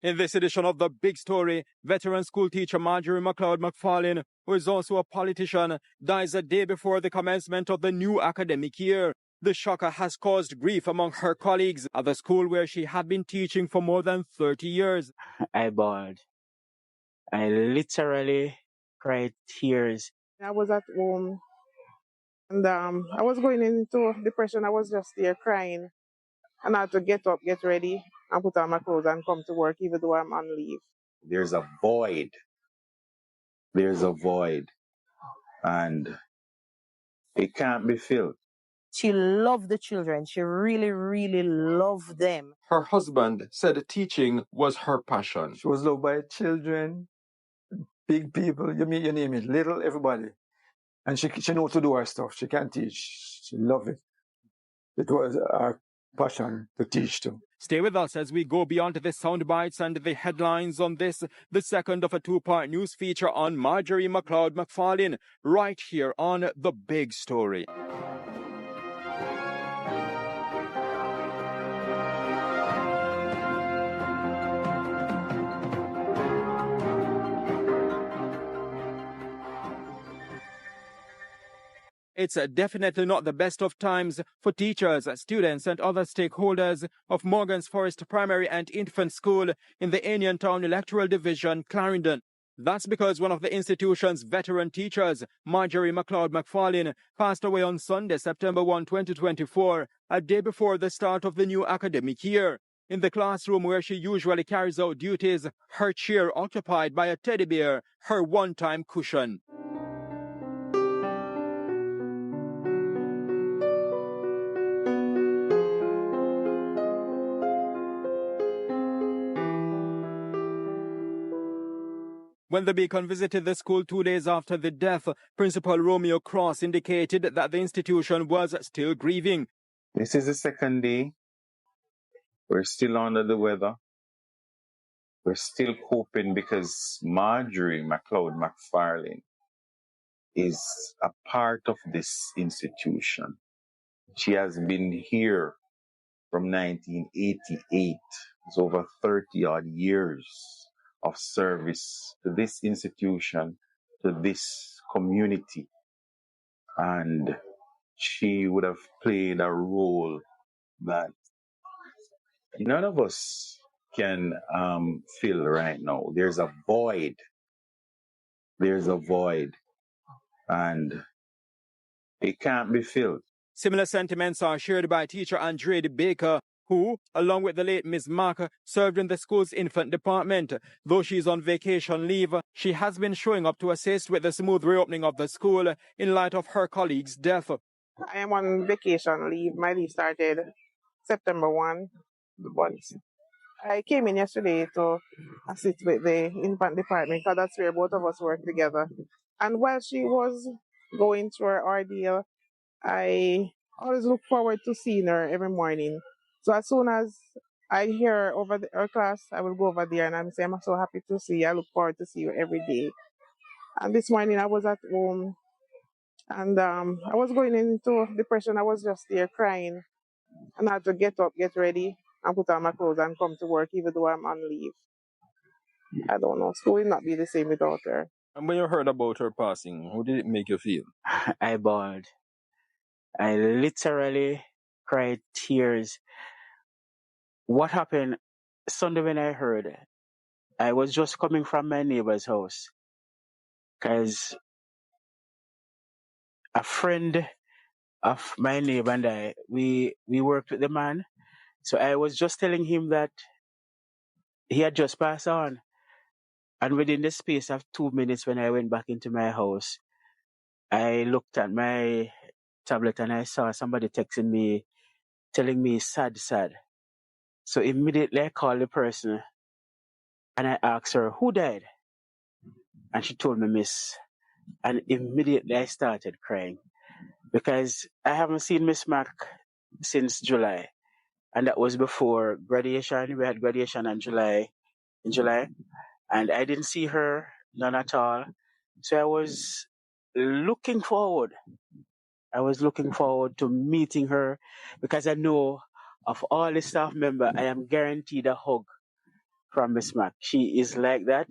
In this edition of The Big Story, veteran school teacher Marjorie McLeod-McFarlane, who is also a politician, dies a day before the commencement of the new academic year. The shocker has caused grief among her colleagues at the school where she had been teaching for more than 30 years. I bawled. I literally cried tears. I was at home and I was going into depression. I was just there crying. And I had to get up, get ready, and put on my clothes and come to work even though I'm on leave. There's a void. There's a void. And it can't be filled. She loved the children. She really, really loved them. Her husband said teaching was her passion. She was loved by children, big people, you name it, little, everybody. And she knows to do her stuff. She can teach. She loved it. It was her passion to teach too. Stay with us as we go beyond the sound bites and the headlines on this, the second of a two-part news feature on Marjorie McLeod-McFarlane, right here on The Big Story. It's definitely not the best of times for teachers, students and other stakeholders of Morgan's Forest Primary and Infant School in the Anion Town Electoral Division, Clarendon. That's because one of the institution's veteran teachers, Marjorie McLeod-McFarlane, passed away on Sunday, September 1, 2024, a day before the start of the new academic year. In the classroom where she usually carries out duties, her chair occupied by a teddy bear, her one-time cushion. When the Beacon visited the school 2 days after the death, Principal Romeo Cross indicated that the institution was still grieving. This is the second day. We're still under the weather. We're still coping because Marjorie McLeod-McFarlane is a part of this institution. She has been here from 1988. It's over 30 odd years of service to this institution, to this community. And she would have played a role that none of us can fill right now. There's a void. There's a void. And it can't be filled. Similar sentiments are shared by teacher Andrea Baker, who, along with the late Ms. Mark, served in the school's infant department. Though she's on vacation leave, she has been showing up to assist with the smooth reopening of the school in light of her colleague's death. I am on vacation leave. My leave started September 1. I came in yesterday to assist with the infant department because that's where both of us work together. And while she was going through her ordeal, I always look forward to seeing her every morning. So as soon as I hear her over her class, I will go over there and I'm saying, I'm so happy to see you. I look forward to see you every day. And this morning I was at home and I was going into depression. I was just there crying and I had to get up, get ready and put on my clothes and come to work even though I'm on leave. I don't know. School will not be the same without her. And when you heard about her passing, how did it make you feel? I bawled. I literally cried tears. What happened Sunday when I heard, I was just coming from my neighbor's house because a friend of my neighbor and I, we worked with the man. So I was just telling him that he had just passed on. And within the space of 2 minutes when I went back into my house, I looked at my tablet and I saw somebody texting me, telling me sad. So immediately I called the person and I asked her, who died? And she told me, Miss. And immediately I started crying because I haven't seen Miss Mac since July. And that was before graduation. We had graduation in July. And I didn't see her, none at all. So I was looking forward. to meeting her because I know of all the staff members, I am guaranteed a hug from Miss Mac. She is like that.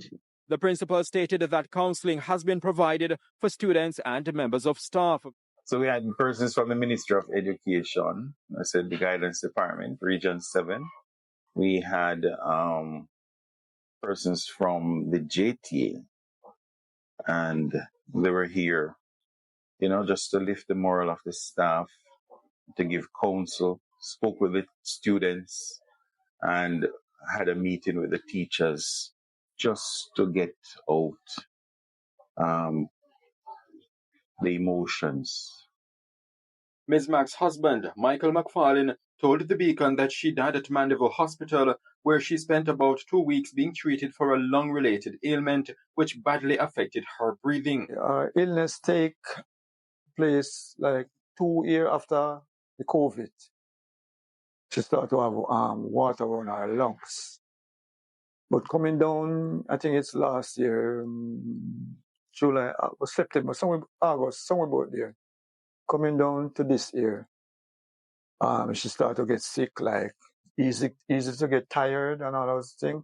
The principal stated that counseling has been provided for students and members of staff. So we had persons from the Ministry of Education, I said the Guidance Department, Region 7. We had persons from the JTA, and they were here, just to lift the morale of the staff, to give counsel, spoke with the students, and had a meeting with the teachers just to get out the emotions. Ms. Mack's husband, McLeod-McFarlane, told the Beacon that she died at Mandeville Hospital, where she spent about 2 weeks being treated for a lung-related ailment which badly affected her breathing. Illness take place like 2 years after the COVID. She started to have water on her lungs. But coming down, I think it's last year, July, September, somewhere August, somewhere about there. Coming down to this year, she started to get sick, like easy to get tired and all those things.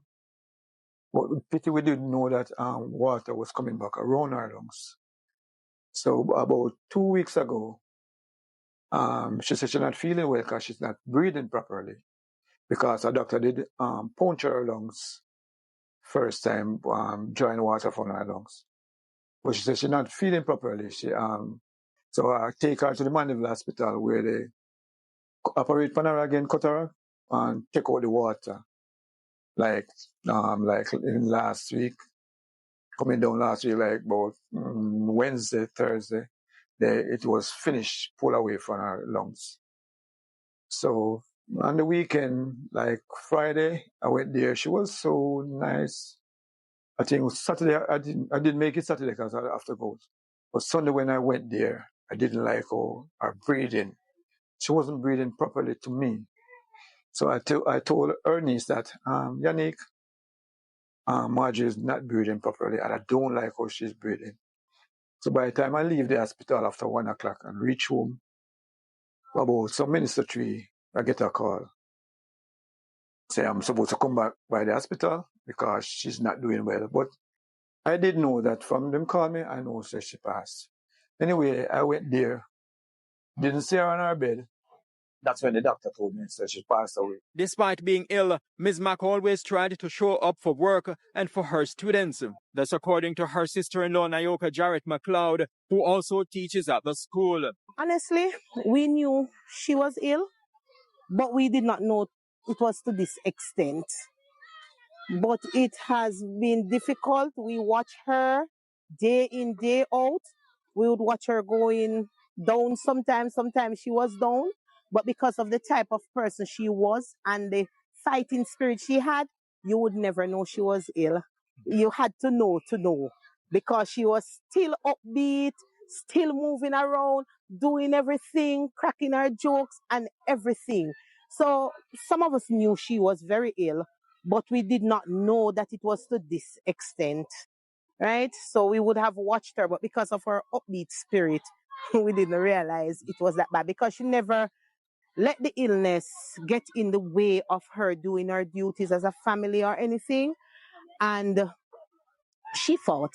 But pity we didn't know that water was coming back around her lungs. So about 2 weeks ago, she said she's not feeling well because she's not breathing properly. Because her doctor did puncture her lungs first time, drawing water from her lungs. But she said she's not feeling properly. So I take her to the Mandeville Hospital where they operate on her again, cut her and take out the water. Like in last week, coming down last week, like about Wednesday, Thursday, it was finished, pulled away from her lungs. So on the weekend, like Friday, I went there. She was so nice. I think it was Saturday. I didn't make it Saturday because I have to go. But Sunday when I went there, I didn't like her breathing. She wasn't breathing properly to me. So I told her niece that, Yannick, Margie is not breathing properly, and I don't like how she's breathing. So by the time I leave the hospital after 1 o'clock and reach home, about some minutes to 3, I get a call. Say I'm supposed to come back by the hospital because she's not doing well. But I did know that from them call me, I know she passed. Anyway, I went there, didn't see her on her bed. That's when the doctor told me that she passed away. Despite being ill, Ms. Mack always tried to show up for work and for her students. That's according to her sister-in-law, Nayoka Jarrett McLeod, who also teaches at the school. Honestly, we knew she was ill, but we did not know it was to this extent. But it has been difficult. We watch her day in, day out. We would watch her going down sometimes she was down. But because of the type of person she was and the fighting spirit she had, you would never know she was ill. You had to know because she was still upbeat, still moving around, doing everything, cracking her jokes and everything. So some of us knew she was very ill, but we did not know that it was to this extent, right? So we would have watched her, but because of her upbeat spirit, we didn't realize it was that bad because she never let the illness get in the way of her doing her duties as a family or anything. And she fought.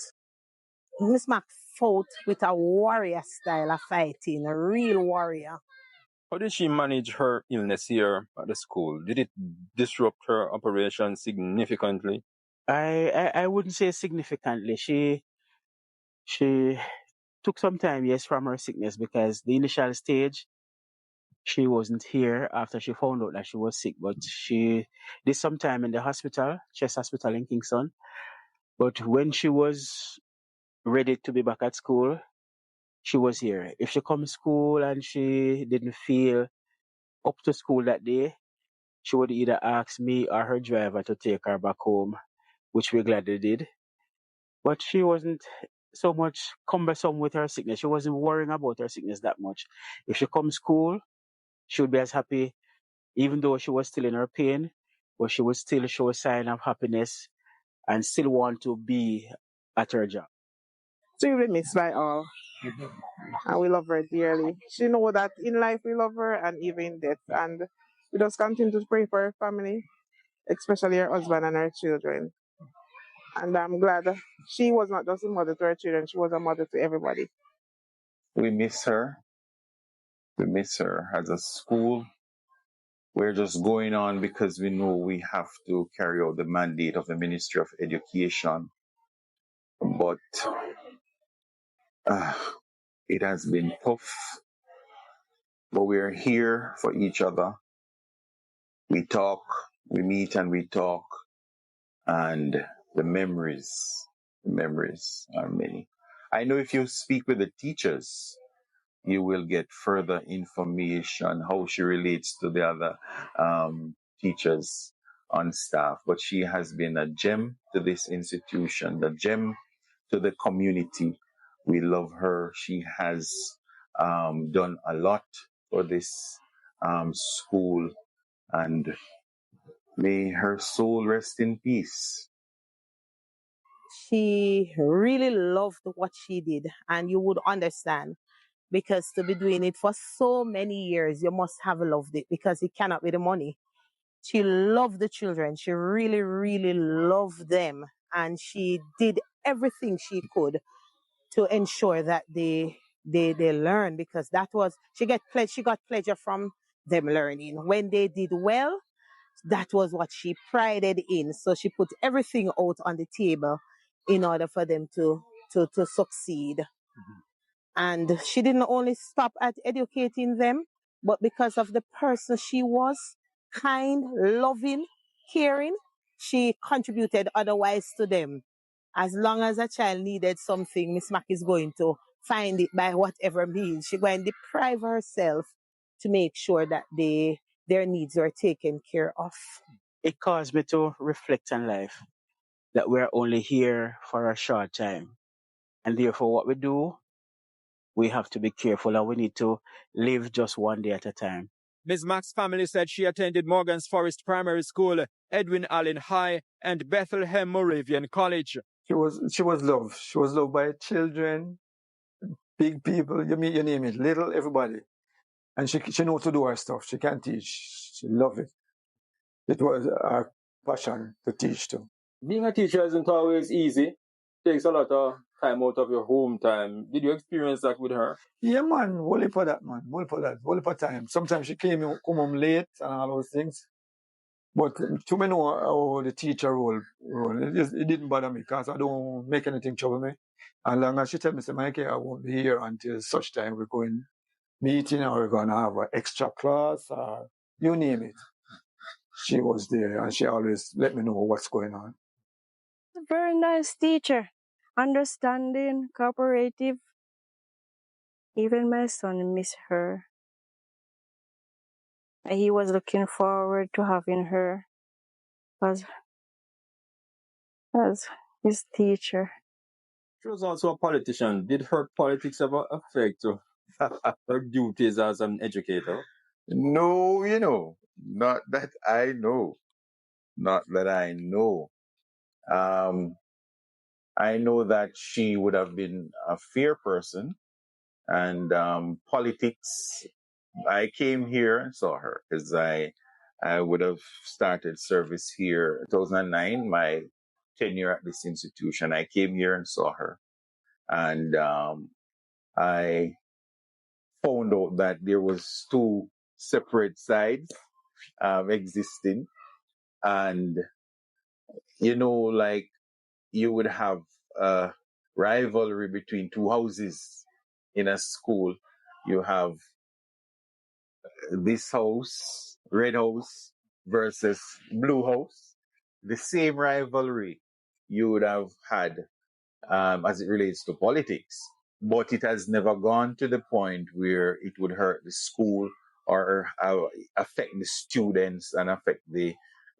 Miss Mac fought with a warrior style of fighting, a real warrior. How did she manage her illness here at the school? Did it disrupt her operation significantly? I wouldn't say significantly. She took some time, yes, from her sickness because the initial stage, she wasn't here after she found out that she was sick, but she did some time in the hospital, Chest Hospital in Kingston. But when she was ready to be back at school, she was here. If she come to school and she didn't feel up to school that day, she would either ask me or her driver to take her back home, which we gladly did. But she wasn't so much cumbersome with her sickness. She wasn't worrying about her sickness that much. If she come to school, she would be as happy, even though she was still in her pain, but she would still show a sign of happiness and still want to be at her job. She will be missed by all. And we love her dearly. She know that in life we love her and even in death. And we just continue to pray for her family especially her husband and her children. And I'm glad she was not just a mother to her children, she was a mother to everybody. We miss her. We miss her. As a school, we're just going on because we know we have to carry out the mandate of the Ministry of Education. But it has been tough. But we're here for each other. We talk, we meet and we talk. And the memories are many. I know if you speak with the teachers, you will get further information how she relates to the other teachers on staff. But she has been a gem to this institution, a gem to the community. We love her. She has done a lot for this school, and may her soul rest in peace. She really loved what she did, and you would understand, because to be doing it for so many years, you must have loved it, because it cannot be the money. She loved the children. She really, really loved them, and she did everything she could to ensure that they learn, because that was she got pleasure from them learning. When they did well, that was what she prided in. So she put everything out on the table in order for them to succeed. And she didn't only stop at educating them, but because of the person she was, kind, loving, caring, she contributed otherwise to them. As long as a child needed something, Miss Mack is going to find it by whatever means. She's going to deprive herself to make sure that their needs are taken care of. It caused me to reflect on life, that we're only here for a short time. And therefore, what we do, we have to be careful, and we need to live just one day at a time. Ms. Mack's family said she attended Morgan's Forest Primary School, Edwin Allen High, and Bethlehem Moravian College. She was loved. She was loved by children, big people, you name it, little, everybody. And she knows to do her stuff. She can teach. She loved it. It was her passion to teach too. Being a teacher isn't always easy. It takes a lot of time out of your home time. Did you experience that with her? Yeah, man. Only for that, man. Only for that. Only for time. Sometimes she come home late and all those things. But to me know how the teacher role it didn't bother me, because I don't make anything trouble me. And long as she tell me, say, Mikey, I won't be here until such time we're going meeting, or we're going to have an extra class, or you name it. She was there, and she always let me know what's going on. A very nice teacher, understanding, cooperative. Even my son missed her. He was looking forward to having her as his teacher. She was also a politician. Did her politics ever affect her duties as an educator? No, not that I know. Not that I know. I know that she would have been a fair person, and politics. I came here and saw her because I would have started service here in 2009, my tenure at this institution. I came here and saw her, and I found out that there was two separate sides existing, and like you would have a rivalry between two houses in a school. You have this house, red house, versus blue house. The same rivalry you would have had as it relates to politics, but it has never gone to the point where it would hurt the school or affect the students and affect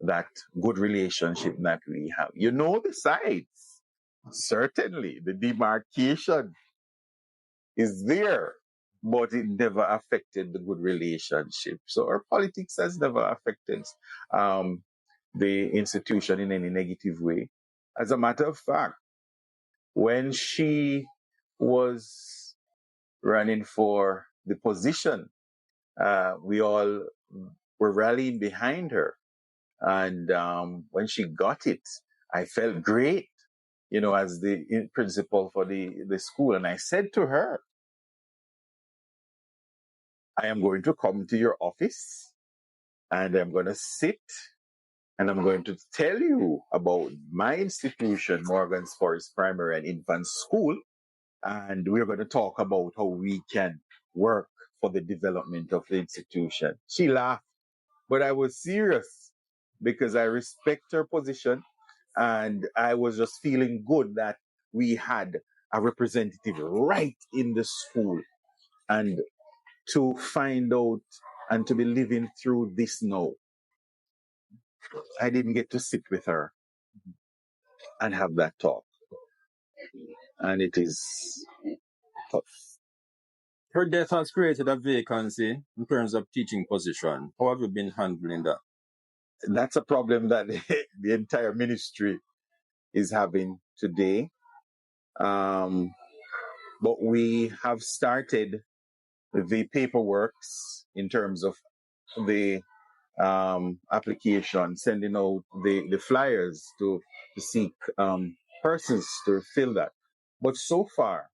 that good relationship that we have. You know the sides. Certainly, the demarcation is there, but it never affected the good relationship. So our politics has never affected the institution in any negative way. As a matter of fact, when she was running for the position, we all were rallying behind her. And when she got it, I felt great, as the principal for the school. And I said to her, I am going to come to your office and I'm going to sit and I'm going to tell you about my institution, Morgan's Forest Primary and Infant School. And we're going to talk about how we can work for the development of the institution. She laughed, but I was serious because I respect her position. And I was just feeling good that we had a representative right in the school. And to find out and to be living through this now, I didn't get to sit with her and have that talk. And it is tough. Her death has created a vacancy in terms of teaching position. How have you been handling that? That's a problem that the entire ministry is having today. But we have started the paperwork in terms of the application, sending out the flyers to seek persons to fill that. But so far,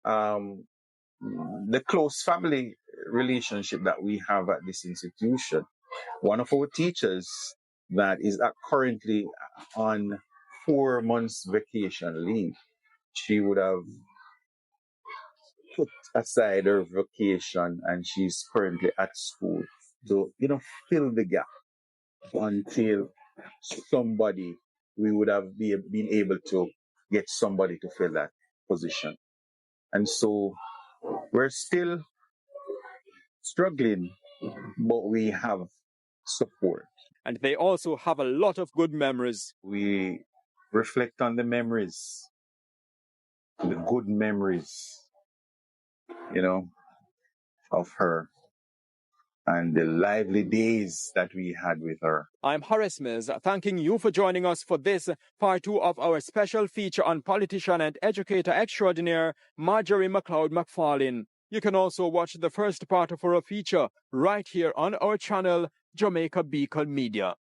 the close family relationship that we have at this institution, one of our teachers that is currently on 4 months vacation leave, she would have put aside her vacation and she's currently at school to, fill the gap until we would have been able to get somebody to fill that position. And so we're still struggling, but we have support. And they also have a lot of good memories. We reflect on the memories, the good memories, of her and the lively days that we had with her. I'm Horace Mills, thanking you for joining us for this part 2 of our special feature on politician and educator extraordinaire Marjorie McLeod-McFarlane. You can also watch the first part of our feature right here on our channel, Jamaica Beacon Media.